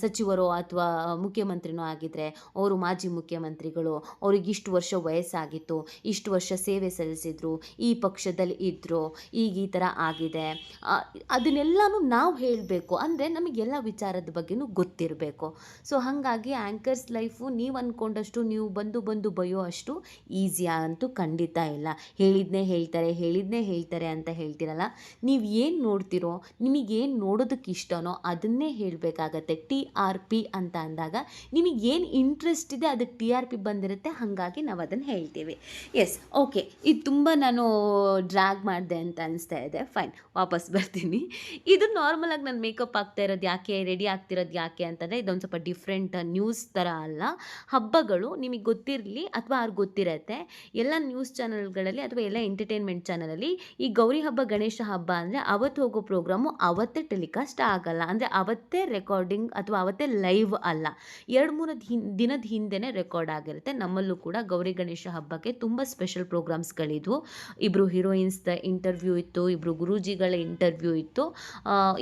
ಸಚಿವರೋ ಅಥವಾ ಮುಖ್ಯಮಂತ್ರಿನೋ ಆಗಿದ್ದರೆ ಅವರು ಮಾಜಿ ಮುಖ್ಯಮಂತ್ರಿಗಳು, ಅವ್ರಿಗೆ ಇಷ್ಟು ವರ್ಷ ವಯಸ್ಸಾಗಿತ್ತು, ಇಷ್ಟು ವರ್ಷ ಸೇವೆ ಸಲ್ಲಿಸಿದ್ರು, ಈ ಪಕ್ಷದಲ್ಲಿ ಇದ್ದರು, ಈಗ ಈ ಥರ ಆಗಿದೆ, ಅದನ್ನೆಲ್ಲನೂ ನಾವು ಹೇಳಬೇಕು. ಅಂದರೆ ನಮಗೆಲ್ಲ ವಿಚಾರದ ಬಗ್ಗೆನೂ ಗೊತ್ತಿರಬೇಕು. ಸೊ ಹಾಗಾಗಿ ಆ್ಯಂಕರ್ಸ್ ಲೈಫು ನೀವು ಅಂದ್ಕೊಂಡಷ್ಟು, ನೀವು ಬಂದು ಬಯ್ಯೋ ಅಷ್ಟು ಈಸಿಯಾ ಅಂತೂ ಖಂಡಿತ ಇಲ್ಲ. ಹೇಳಿದ್ನೇ ಹೇಳ್ತಾರೆ ಅಂತ ಹೇಳ್ತಿರಲ್ಲ, ನೀವು ಏನು ನೋಡ್ತಿರೋ, ನಿಮಗೇನು ನೋಡೋದಕ್ಕೆ ಇಷ್ಟನೋ ಅದನ್ನೇ ಹೇಳಬೇಕಾಗತ್ತೆ. TRP ಅಂತ ಅಂದಾಗ ನಿಮಗೇನು ಇಂಟ್ರೆಸ್ಟ್ ಇದೆ ಅದಕ್ಕೆ TRP ಬಂದಿರುತ್ತೆ, ಹಾಗಾಗಿ ನಾವು ಅದನ್ನು ಹೇಳ್ತೀವಿ. ಎಸ್, ಓಕೆ, ಇದು ತುಂಬ ನಾನು ಡ್ರ್ಯಾಗ್ ಮಾಡಿದೆ ಅಂತ ಅನಿಸ್ತಾ ಇದೆ. ಫೈನ್, ವಾಪಸ್ ಬರ್ತೀನಿ. ಇದು ನಾರ್ಮಲಾಗಿ ನಾನು ಮೇಕಪ್ ಆಗ್ತಾ ಇರೋದು ಯಾಕೆ, ರೆಡಿ ಆಗ್ತಿರೋದು ಯಾಕೆ ಅಂತಂದರೆ, ಇದೊಂದು ಸ್ವಲ್ಪ ಡಿಫ್ರೆಂಟ್ ನ್ಯೂಸ್ ಥರ ಅಲ್ಲ. ಹಬ್ಬಗಳು ನಿಮಗೆ ಗೊತ್ತಿರಲಿ ಅಥವಾ ಅವ್ರಿಗೆ ಗೊತ್ತಿರತ್ತೆ, ಎಲ್ಲ ನ್ಯೂಸ್ ಚಾನಲ್ಗಳಲ್ಲಿ ಅಥವಾ ಎಲ್ಲ ಎಂಟರ್ಟೈನ್ಮೆಂಟ್ ಚಾನಲಲ್ಲಿ ಈ ಗೌರಿ ಹಬ್ಬ, ಗಣೇಶ ಹಬ್ಬ ಅಂದರೆ ಅವತ್ತು ಹೋಗೋ ಪ್ರೋಗ್ರಾಮು ಅವತ್ತೇ ಟೆಲಿಕಾಸ್ಟ್ ಆಗಲ್ಲ. ಅಂದರೆ ಅವತ್ತೇ ರೆಕಾರ್ಡಿಂಗ್ ಅಥವಾ ಅವತ್ತೇ ಲೈವ್ ಅಲ್ಲ, 2-3 ದಿನದ ಹಿಂದೆನೇ ರೆಕಾರ್ಡ್ ಆಗಿರುತ್ತೆ. ನಮ್ಮಲ್ಲೂ ಕೂಡ ಗೌರಿ ಗಣೇಶ ಹಬ್ಬಕ್ಕೆ ತುಂಬ ಸ್ಪೆಷಲ್ ಪ್ರೋಗ್ರಾಮ್ಸ್ಗಳಿದ್ವು. ಇಬ್ಬರು ಹೀರೋಯಿನ್ಸ್ದ ಇಂಟರ್ವ್ಯೂ ಇತ್ತು, ಇಬ್ಬರು ಗುರೂಜಿಗಳ ಇಂಟರ್ವ್ಯೂ ಇತ್ತು.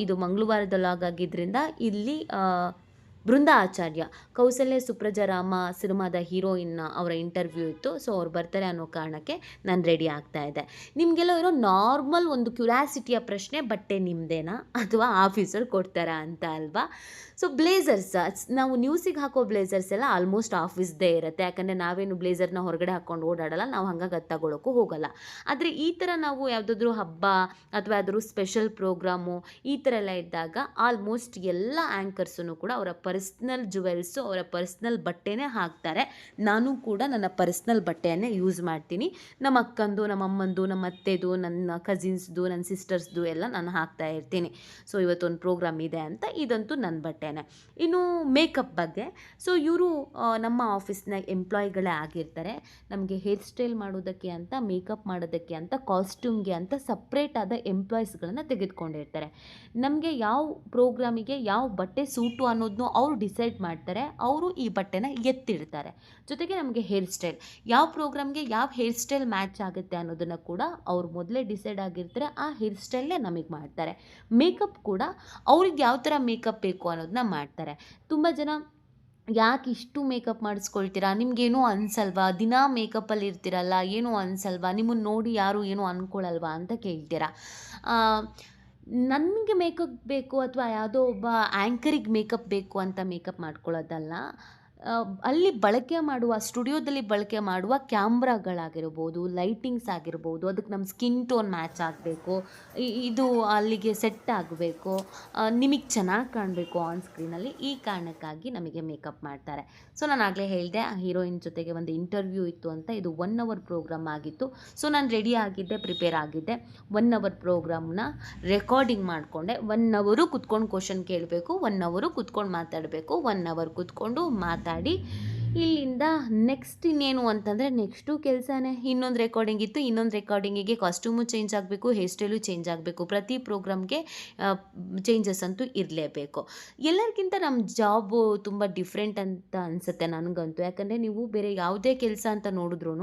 ಇದು ಮಂಗಳವಾರದಲ್ಲಾಗಿದ್ದರಿಂದ ಇಲ್ಲಿ ಬೃಂದಾ ಆಚಾರ್ಯ, ಕೌಸಲ್ಯ ಸುಪ್ರಜಾರಾಮ ಸಿನಿಮಾದ ಹೀರೋಯಿನ್ ಅವರ ಇಂಟರ್ವ್ಯೂ ಇತ್ತು. ಸೊ ಅವ್ರು ಬರ್ತಾರೆ ಅನ್ನೋ ಕಾರಣಕ್ಕೆ ನಾನು ರೆಡಿ ಆಗ್ತಾ ಇದ್ದೆ. ನಿಮಗೆಲ್ಲ ಇರೋ ನಾರ್ಮಲ್ ಒಂದು ಕ್ಯೂರಿಯಾಸಿಟಿಯ ಪ್ರಶ್ನೆ, ಬಟ್ಟೆ ನಿಮ್ಮದೇನಾ ಅಥವಾ ಆಫೀಸಲ್ಲಿ ಕೊಡ್ತಾರಾ ಅಂತ ಅಲ್ವಾ? ಸೊ ಬ್ಲೇಸರ್ಸ್, ನಾವು ನ್ಯೂಸಿಗೆ ಹಾಕೋ ಬ್ಲೇಸರ್ಸ್ ಎಲ್ಲ ಆಲ್ಮೋಸ್ಟ್ ಆಫೀಸ್ದೇ ಇರುತ್ತೆ. ಯಾಕಂದರೆ ನಾವೇನು ಬ್ಲೇಸರ್ನ ಹೊರಗಡೆ ಹಾಕ್ಕೊಂಡು ಓಡಾಡಲ್ಲ, ನಾವು ಹಂಗಾಗಿ ಅದು ತಗೊಳ್ಳೋಕ್ಕೂ ಹೋಗಲ್ಲ. ಆದರೆ ಈ ಥರ ನಾವು ಯಾವುದಾದ್ರೂ ಹಬ್ಬ ಅಥವಾ ಯಾವ್ದಾದ್ರು ಸ್ಪೆಷಲ್ ಪ್ರೋಗ್ರಾಮು ಈ ಥರ ಎಲ್ಲ ಇದ್ದಾಗ ಆಲ್ಮೋಸ್ಟ್ ಎಲ್ಲ ಆ್ಯಂಕರ್ಸೂ ಕೂಡ ಅವರ ಪರ್ಸ್ನಲ್ ಜುವೆಲ್ಸು, ಅವರ ಪರ್ಸ್ನಲ್ ಬಟ್ಟೆನೇ ಹಾಕ್ತಾರೆ. ನಾನು ಕೂಡ ನನ್ನ ಪರ್ಸ್ನಲ್ ಬಟ್ಟೆಯನ್ನೇ ಯೂಸ್ ಮಾಡ್ತೀನಿ. ನಮ್ಮ ಅಕ್ಕಂದು, ನಮ್ಮ ಅಮ್ಮಂದು, ನಮ್ಮ ಅತ್ತೆದು, ನನ್ನ ಕಸಿನ್ಸ್ದು, ನನ್ನ ಸಿಸ್ಟರ್ಸ್ದು ಎಲ್ಲ ನಾನು ಹಾಕ್ತಾ ಇರ್ತೀನಿ. ಸೊ ಇವತ್ತೊಂದು ಪ್ರೋಗ್ರಾಮ್ ಇದೆ ಅಂತ ಇದಂತೂ ನನ್ನ ಬಟ್ಟೆನೇ. ಇನ್ನು ಮೇಕಪ್ ಬಗ್ಗೆ, ಸೊ ಇವರು ನಮ್ಮ ಆಫೀಸ್ನ ಎಂಪ್ಲಾಯಿಗಳೇ ಆಗಿರ್ತಾರೆ. ನಮಗೆ ಹೇರ್ ಸ್ಟೈಲ್ ಮಾಡೋದಕ್ಕೆ ಅಂತ, ಮೇಕಪ್ ಮಾಡೋದಕ್ಕೆ ಅಂತ, ಕಾಸ್ಟ್ಯೂಮ್ಗೆ ಅಂತ ಸಪ್ರೇಟ್ ಆದ ಎಂಪ್ಲಾಯೀಸ್ಗಳನ್ನು ತೆಗೆದುಕೊಂಡಿರ್ತಾರೆ. ನಮಗೆ ಯಾವ ಪ್ರೋಗ್ರಾಮಿಗೆ ಯಾವ ಬಟ್ಟೆ ಸೂಟು ಅನ್ನೋದನ್ನು ಅವರು ಡಿಸೈಡ್ ಮಾಡ್ತಾರೆ. ಅವರು ಈ ಬಟ್ಟೆನ ಎತ್ತಿಡ್ತಾರೆ. ಜೊತೆಗೆ ನಮಗೆ ಹೇರ್ ಸ್ಟೈಲ್, ಯಾವ ಪ್ರೋಗ್ರಾಮ್ಗೆ ಯಾವ ಹೇರ್ ಸ್ಟೈಲ್ ಮ್ಯಾಚ್ ಆಗುತ್ತೆ ಅನ್ನೋದನ್ನು ಕೂಡ ಅವ್ರು ಮೊದಲೇ ಡಿಸೈಡ್ ಆಗಿರ್ತಾರೆ. ಆ ಹೇರ್ ಸ್ಟೈಲ್ನೇ ನಮಗೆ ಮಾಡ್ತಾರೆ. ಮೇಕಪ್ ಕೂಡ ಅವ್ರಿಗೆ ಯಾವ ಥರ ಮೇಕಪ್ ಬೇಕು ಅನ್ನೋದನ್ನ ಮಾಡ್ತಾರೆ. ತುಂಬ ಜನ ಯಾಕೆ ಇಷ್ಟು ಮೇಕಪ್ ಮಾಡಿಸ್ಕೊಳ್ತೀರಾ, ನಿಮಗೇನೂ ಅನಿಸಲ್ವಾ, ದಿನಾ ಮೇಕಪ್ಪಲ್ಲಿ ಇರ್ತೀರಲ್ಲ, ಏನೂ ಅನಿಸಲ್ವಾ, ನಿಮ್ಮನ್ನು ನೋಡಿ ಯಾರು ಏನೂ ಅಂದ್ಕೊಳ್ಳಲ್ವಾ ಅಂತ ಕೇಳ್ತೀರಾ. ನನಗೆ ಮೇಕಪ್ ಬೇಕು ಅಥವಾ ಯಾವುದೋ ಒಬ್ಬ ಆ್ಯಂಕರಿಗೆ ಮೇಕಪ್ ಬೇಕು ಅಂತ ಮೇಕಪ್ ಮಾಡ್ಕೊಳ್ಳೋದಲ್ಲ. ಅಲ್ಲಿ ಬಳಕೆ ಮಾಡುವ, ಸ್ಟುಡಿಯೋದಲ್ಲಿ ಬಳಕೆ ಮಾಡುವ ಕ್ಯಾಮ್ರಾಗಳಾಗಿರ್ಬೋದು, ಲೈಟಿಂಗ್ಸ್ ಆಗಿರ್ಬೋದು, ಅದಕ್ಕೆ ನಮ್ಮ ಸ್ಕಿನ್ ಟೋನ್ ಮ್ಯಾಚ್ ಆಗಬೇಕು, ಇದು ಅಲ್ಲಿಗೆ ಸೆಟ್ ಆಗಬೇಕು, ನಿಮಗೆ ಚೆನ್ನಾಗಿ ಕಾಣಬೇಕು ಆನ್ ಸ್ಕ್ರೀನಲ್ಲಿ. ಈ ಕಾರಣಕ್ಕಾಗಿ ನಮಗೆ ಮೇಕಪ್ ಮಾಡ್ತಾರೆ. ಸೊ ನಾನು ಆಗಲೇ ಹೇಳಿದೆ, ಆ ಹೀರೋಯಿನ್ ಜೊತೆಗೆ ಒಂದು ಇಂಟರ್ವ್ಯೂ ಇತ್ತು ಅಂತ. ಇದು 1 ಅವರ್ ಪ್ರೋಗ್ರಾಮ್ ಆಗಿತ್ತು. ಸೊ ನಾನು ರೆಡಿ ಆಗಿದ್ದೆ, ಪ್ರಿಪೇರ್ ಆಗಿದ್ದೆ. 1 ಅವರ್ ಪ್ರೋಗ್ರಾಮ್ನ ರೆಕಾರ್ಡಿಂಗ್ ಮಾಡಿಕೊಂಡೆ. 1 ಅವರು ಕುತ್ಕೊಂಡು ಕ್ವಶನ್ ಕೇಳಬೇಕು, 1 ಅವರು ಕುತ್ಕೊಂಡು ಮಾತಾಡಬೇಕು, 1 ಅವರ್ ಕುತ್ಕೊಂಡು ಮಾತಾಡಿ ಇಲ್ಲಿಂದ ನೆಕ್ಸ್ಟ್ ಇನ್ನೇನು ಅಂತಂದರೆ ನೆಕ್ಸ್ಟು ಕೆಲಸನೇ ಇನ್ನೊಂದು ರೆಕಾರ್ಡಿಂಗ್ ಇತ್ತು. ಇನ್ನೊಂದು ರೆಕಾರ್ಡಿಂಗಿಗೆ ಕಾಸ್ಟ್ಯೂಮು ಚೇಂಜ್ ಆಗಬೇಕು, ಹೇರ್ ಸ್ಟೈಲು ಚೇಂಜ್ ಆಗಬೇಕು. ಪ್ರತಿ ಪ್ರೋಗ್ರಾಮ್ಗೆ ಚೇಂಜಸ್ ಅಂತೂ ಇರಲೇಬೇಕು. ಎಲ್ಲರಿಗಿಂತ ನಮ್ಮ ಜಾಬು ತುಂಬ ಡಿಫ್ರೆಂಟ್ ಅಂತ ಅನಿಸುತ್ತೆ ನನಗಂತೂ. ಯಾಕಂದರೆ ನೀವು ಬೇರೆ ಯಾವುದೇ ಕೆಲಸ ಅಂತ ನೋಡಿದ್ರೂ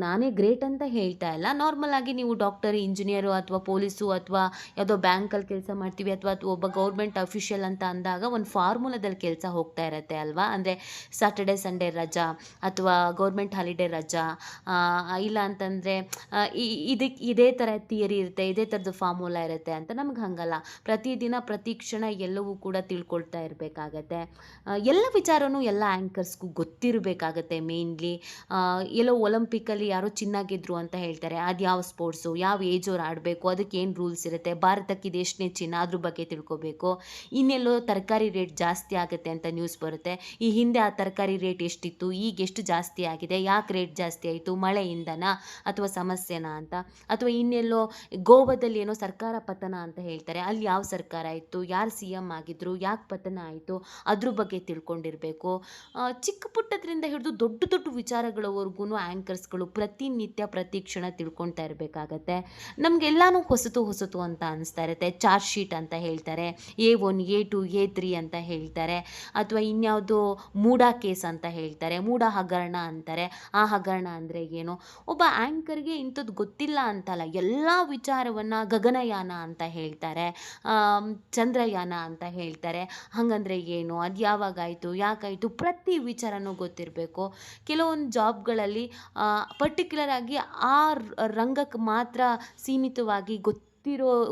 ನಾನೇ ಗ್ರೇಟ್ ಅಂತ ಹೇಳ್ತಾ ಇಲ್ಲ. ನಾರ್ಮಲ್ ಆಗಿ ನೀವು ಡಾಕ್ಟರ್, ಇಂಜಿನಿಯರು ಅಥವಾ ಪೊಲೀಸು ಅಥವಾ ಯಾವುದೋ ಬ್ಯಾಂಕಲ್ಲಿ ಕೆಲಸ ಮಾಡ್ತೀವಿ ಅಥವಾ ಒಬ್ಬ ಗೌರ್ಮೆಂಟ್ ಅಫಿಷಿಯಲ್ ಅಂತ ಅಂದಾಗ ಒಂದು ಫಾರ್ಮುಲಾದಲ್ಲಿ ಕೆಲಸ ಹೋಗ್ತಾ ಇರುತ್ತೆ ಅಲ್ವಾ. ಅಂದರೆ ಸ್ಯಾಟರ್ಡೆ ಸಂಡೇ ರಜಾ ಅಥವಾ ಗೌರ್ಮೆಂಟ್ ಹಾಲಿಡೇ ರಜಾ, ಇಲ್ಲ ಅಂತಂದರೆ ಇದಕ್ಕೆ ಇದೇ ಥರ ಥಿಯರಿ ಇರುತ್ತೆ, ಇದೇ ಥರದ್ದು ಫಾರ್ಮುಲಾ ಇರುತ್ತೆ ಅಂತ. ನಮ್ಗೆ ಹಾಗಲ್ಲ. ಪ್ರತಿದಿನ ಪ್ರತಿ ಕ್ಷಣ ಎಲ್ಲವೂ ಕೂಡ ತಿಳ್ಕೊಳ್ತಾ ಇರಬೇಕಾಗತ್ತೆ. ಎಲ್ಲ ವಿಚಾರನೂ ಎಲ್ಲ ಆ್ಯಂಕರ್ಸ್ಗೂ ಗೊತ್ತಿರಬೇಕಾಗತ್ತೆ. ಮೇನ್ಲಿ ಎಲ್ಲೋ ಒಲಿಂಪಿಕಲ್ಲಿ ಯಾರೋ ಚಿನ್ನ ಗೆದ್ರು ಅಂತ ಹೇಳ್ತಾರೆ. ಅದು ಯಾವ ಸ್ಪೋರ್ಟ್ಸು, ಯಾವ ಏಜವ್ರು ಆಡಬೇಕು, ಅದಕ್ಕೆ ಏನು ರೂಲ್ಸ್ ಇರುತ್ತೆ, ಭಾರತಕ್ಕೆ ಇದು ಎಷ್ಟನೇ ಚಿನ್ನ, ಅದ್ರ ಬಗ್ಗೆ ತಿಳ್ಕೊಬೇಕು. ಇನ್ನೆಲ್ಲೋ ತರಕಾರಿ ರೇಟ್ ಜಾಸ್ತಿ ಆಗುತ್ತೆ ಅಂತ ನ್ಯೂಸ್ ಬರುತ್ತೆ. ಈ ಹಿಂದೆ ಆ ತರಕಾರಿ ರೇಟ್ ಎಷ್ಟಿತ್ತು, ಈಗ ಎಷ್ಟು ಜಾಸ್ತಿ ಆಗಿದೆ, ಯಾಕೆ ರೇಟ್ ಜಾಸ್ತಿ ಆಯಿತು, ಮಳೆಯಿಂದನಾ ಅಥವಾ ಸಮಸ್ಯೆನಾ ಅಂತ. ಅಥವಾ ಇನ್ನೆಲ್ಲೋ ಗೋವಾದಲ್ಲಿ ಏನೋ ಸರ್ಕಾರ ಪತನ ಅಂತ ಹೇಳ್ತಾರೆ. ಅಲ್ಲಿ ಯಾವ ಸರ್ಕಾರ ಇತ್ತು, ಯಾರು CM ಆಗಿದ್ರು, ಯಾಕೆ ಪತನ ಆಯಿತು, ಅದ್ರ ಬಗ್ಗೆ ತಿಳ್ಕೊಂಡಿರಬೇಕು. ಚಿಕ್ಕ ಪುಟ್ಟದ್ರಿಂದ ಹಿಡಿದು ದೊಡ್ಡ ದೊಡ್ಡ ವಿಚಾರಗಳವರೆಗೂ ಆ್ಯಂಕರ್ಸ್ಗಳು ಪ್ರತಿನಿತ್ಯ ಪ್ರತಿ ಕ್ಷಣ ತಿಳ್ಕೊಳ್ತಾ ಇರಬೇಕಾಗತ್ತೆ. ನಮಗೆಲ್ಲನೂ ಹೊಸತು ಅಂತ ಅನಿಸ್ತಾ ಇರುತ್ತೆ. ಚಾರ್ಜ್ ಶೀಟ್ ಅಂತ ಹೇಳ್ತಾರೆ, A1, A2, A3 ಅಂತ ಹೇಳ್ತಾರೆ. ಅಥವಾ ಇನ್ಯಾವುದೋ ಮೂಡ ಕೇಸ್ ಅಂತ ಹೇಳ್ತಾರೆ, ಮೂಡ ಹಗರಣ ಅಂತಾರೆ. ಆ ಹಗರಣ ಅಂದರೆ ಏನು? ಒಬ್ಬ ಆ್ಯಂಕರ್ಗೆ ಇಂಥದ್ದು ಗೊತ್ತಿಲ್ಲ ಅಂತಲ್ಲ, ಎಲ್ಲ ವಿಚಾರವನ್ನು ಗಗನಯಾನ ಅಂತ ಹೇಳ್ತಾರೆ, ಚಂದ್ರಯಾನ ಅಂತ ಹೇಳ್ತಾರೆ. ಹಾಗಂದ್ರೆ ಏನು, ಅದು ಯಾವಾಗಾಯಿತು, ಯಾಕಾಯಿತು, ಪ್ರತಿ ವಿಚಾರನೂ ಗೊತ್ತಿರಬೇಕು. ಕೆಲವೊಂದು ಜಾಬ್ಗಳಲ್ಲಿ ಪರ್ಟಿಕ್ಯುಲರ್ ಆಗಿ ಆ ರಂಗಕ್ಕೆ ಮಾತ್ರ ಸೀಮಿತವಾಗಿ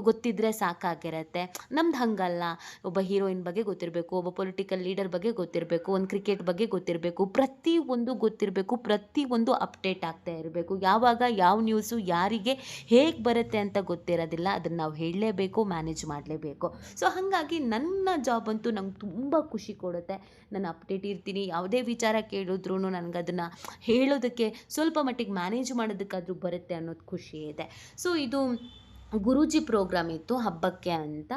ಗೊತ್ತಿದ್ದರೆ ಸಾಕಾಗಿರುತ್ತೆ. ನಮ್ದು ಹಾಗಲ್ಲ. ಒಬ್ಬ ಹೀರೋಯಿನ್ ಬಗ್ಗೆ ಗೊತ್ತಿರಬೇಕು, ಒಬ್ಬ ಪೊಲಿಟಿಕಲ್ ಲೀಡರ್ ಬಗ್ಗೆ ಗೊತ್ತಿರಬೇಕು, ಒಂದು ಕ್ರಿಕೆಟ್ ಬಗ್ಗೆ ಗೊತ್ತಿರಬೇಕು, ಪ್ರತಿಯೊಂದು ಗೊತ್ತಿರಬೇಕು, ಪ್ರತಿಯೊಂದು ಅಪ್ಡೇಟ್ ಆಗ್ತಾ ಇರಬೇಕು. ಯಾವಾಗ ಯಾವ ನ್ಯೂಸು ಯಾರಿಗೆ ಹೇಗೆ ಬರುತ್ತೆ ಅಂತ ಗೊತ್ತಿರೋದಿಲ್ಲ. ಅದನ್ನು ನಾವು ಹೇಳಲೇಬೇಕು, ಮ್ಯಾನೇಜ್ ಮಾಡಲೇಬೇಕು. ಸೊ ಹಾಗಾಗಿ ನನ್ನ ಜಾಬ್ ಅಂತೂ ನಂಗೆ ತುಂಬ ಖುಷಿ ಕೊಡುತ್ತೆ. ನಾನು ಅಪ್ಡೇಟ್ ಇರ್ತೀನಿ. ಯಾವುದೇ ವಿಚಾರ ಕೇಳಿದ್ರೂ ನನಗದನ್ನು ಹೇಳೋದಕ್ಕೆ ಸ್ವಲ್ಪ ಮಟ್ಟಿಗೆ ಮ್ಯಾನೇಜ್ ಮಾಡೋದಕ್ಕಾದರೂ ಬರುತ್ತೆ ಅನ್ನೋದು ಖುಷಿ ಇದೆ. ಸೊ ಇದು ಗುರೂಜಿ ಪ್ರೋಗ್ರಾಮ್ ಇತ್ತು ಹಬ್ಬಕ್ಕೆ ಅಂತ.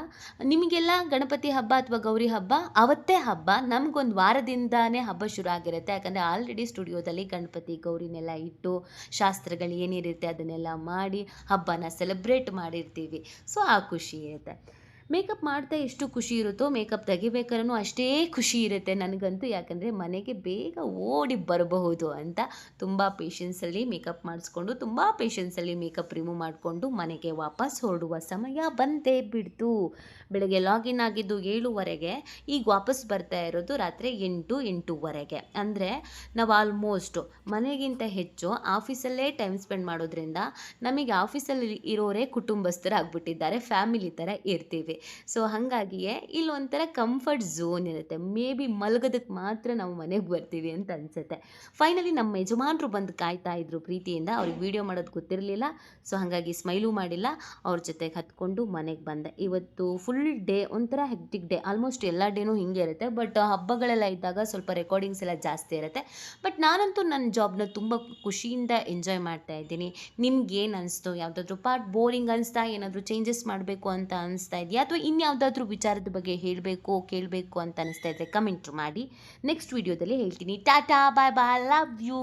ನಿಮಗೆಲ್ಲ ಗಣಪತಿ ಹಬ್ಬ ಅಥವಾ ಗೌರಿ ಹಬ್ಬ ಅವತ್ತೇ ಹಬ್ಬ. ನಮಗೊಂದು ವಾರದಿಂದಾನೇ ಹಬ್ಬ ಶುರು ಆಗಿರುತ್ತೆ. ಯಾಕಂದರೆ ಆಲ್ರೆಡಿ ಸ್ಟುಡಿಯೋದಲ್ಲಿ ಗಣಪತಿ ಗೌರಿನೆಲ್ಲ ಇಟ್ಟು ಶಾಸ್ತ್ರಗಳು ಏನಿರುತ್ತೆ ಅದನ್ನೆಲ್ಲ ಮಾಡಿ ಹಬ್ಬನ ಸೆಲೆಬ್ರೇಟ್ ಮಾಡಿರ್ತೀವಿ. ಸೊ ಆ ಖುಷಿ ಇರುತ್ತೆ. ಮೇಕಪ್ ಮಾಡ್ತಾ ಎಷ್ಟು ಖುಷಿ ಇರುತ್ತೋ ಮೇಕಪ್ ತೆಗಿಬೇಕಾದ್ರೂ ಅಷ್ಟೇ ಖುಷಿ ಇರುತ್ತೆ ನನಗಂತೂ. ಯಾಕಂದರೆ ಮನೆಗೆ ಬೇಗ ಓಡಿ ಬರಬಹುದು ಅಂತ ತುಂಬ ಪೇಷನ್ಸಲ್ಲಿ ಮೇಕಪ್ ಮಾಡಿಸ್ಕೊಂಡು, ತುಂಬ ಪೇಷನ್ಸಲ್ಲಿ ಮೇಕಪ್ ರಿಮೂವ್ ಮಾಡಿಕೊಂಡು ಮನೆಗೆ ವಾಪಸ್ ಹೊರಡುವ ಸಮಯ ಬಂದೇ ಬಿಡ್ತು. ಬೆಳಗ್ಗೆ ಲಾಗಿನ್ ಆಗಿದ್ದು 7:30, ಈಗ ವಾಪಸ್ ಬರ್ತಾ ಇರೋದು ರಾತ್ರಿ 8-8:30. ಅಂದರೆ ನಾವು ಆಲ್ಮೋಸ್ಟು ಮನೆಗಿಂತ ಹೆಚ್ಚು ಆಫೀಸಲ್ಲೇ ಟೈಮ್ ಸ್ಪೆಂಡ್ ಮಾಡೋದ್ರಿಂದ ನಮಗೆ ಆಫೀಸಲ್ಲಿ ಇರೋರೇ ಕುಟುಂಬಸ್ಥರಾಗ್ಬಿಟ್ಟಿದ್ದಾರೆ, ಫ್ಯಾಮಿಲಿ ಥರ ಇರ್ತೀವಿ. ಸೊ ಹಾಗಾಗಿಯೇ ಇಲ್ಲೊಂಥರ ಕಂಫರ್ಟ್ ಝೋನ್ ಇರುತ್ತೆ. ಮೇ ಬಿ ಮಲಗೋದಕ್ಕೆ ಮಾತ್ರ ನಾವು ಮನೆಗೆ ಬರ್ತೀವಿ ಅಂತ ಅನಿಸುತ್ತೆ. ಫೈನಲಿ ನಮ್ಮ ಯಜಮಾನರು ಬಂದು ಕಾಯ್ತಾ ಇದ್ರು ಪ್ರೀತಿಯಿಂದ. ಅವ್ರಿಗೆ ವೀಡಿಯೋ ಮಾಡೋದು ಗೊತ್ತಿರಲಿಲ್ಲ. ಸೊ ಹಾಗಾಗಿ ಸ್ಮೈಲು ಮಾಡಿಲ್ಲ, ಅವ್ರ ಜೊತೆಗೆ ಹತ್ಕೊಂಡು ಮನೆಗೆ ಬಂದೆ. ಇವತ್ತು ಫುಲ್ ಡೇ ಒಂಥರ ಹೆಕ್ಟಿಕ್ ಡೇ. ಆಲ್ಮೋಸ್ಟ್ ಎಲ್ಲ ಡೇನೂ ಹಿಂಗೆ ಇರುತ್ತೆ. ಬಟ್ ಹಬ್ಬಗಳೆಲ್ಲ ಇದ್ದಾಗ ಸ್ವಲ್ಪ ರೆಕಾರ್ಡಿಂಗ್ಸ್ ಎಲ್ಲ ಜಾಸ್ತಿ ಇರುತ್ತೆ. ಬಟ್ ನಾನಂತೂ ನನ್ನ ಜಾಬ್ನ ತುಂಬ ಖುಷಿಯಿಂದ ಎಂಜಾಯ್ ಮಾಡ್ತಾ ಇದ್ದೀನಿ. ನಿಮ್ಗೇನು ಅನಿಸ್ತು? ಯಾವುದಾದ್ರೂ ಪಾರ್ಟ್ ಬೋರಿಂಗ್ ಅನಿಸ್ತಾ, ಏನಾದರೂ ಚೇಂಜಸ್ ಮಾಡಬೇಕು ಅಂತ ಅನಿಸ್ತಾ ಇದೆಯಾ, ಅಥವಾ ಇನ್ಯಾವುದಾದ್ರೂ ವಿಚಾರದ ಬಗ್ಗೆ ಹೇಳಬೇಕು ಕೇಳಬೇಕು ಅಂತ ಅನಿಸ್ತಾ ಇದ್ದರೆ ಕಮೆಂಟ್ ಮಾಡಿ. ನೆಕ್ಸ್ಟ್ ವಿಡಿಯೋದಲ್ಲಿ ಹೇಳ್ತೀನಿ. ಟಾಟಾ, ಬಾಯ್ ಬಾಯ್, ಲವ್ ಯು.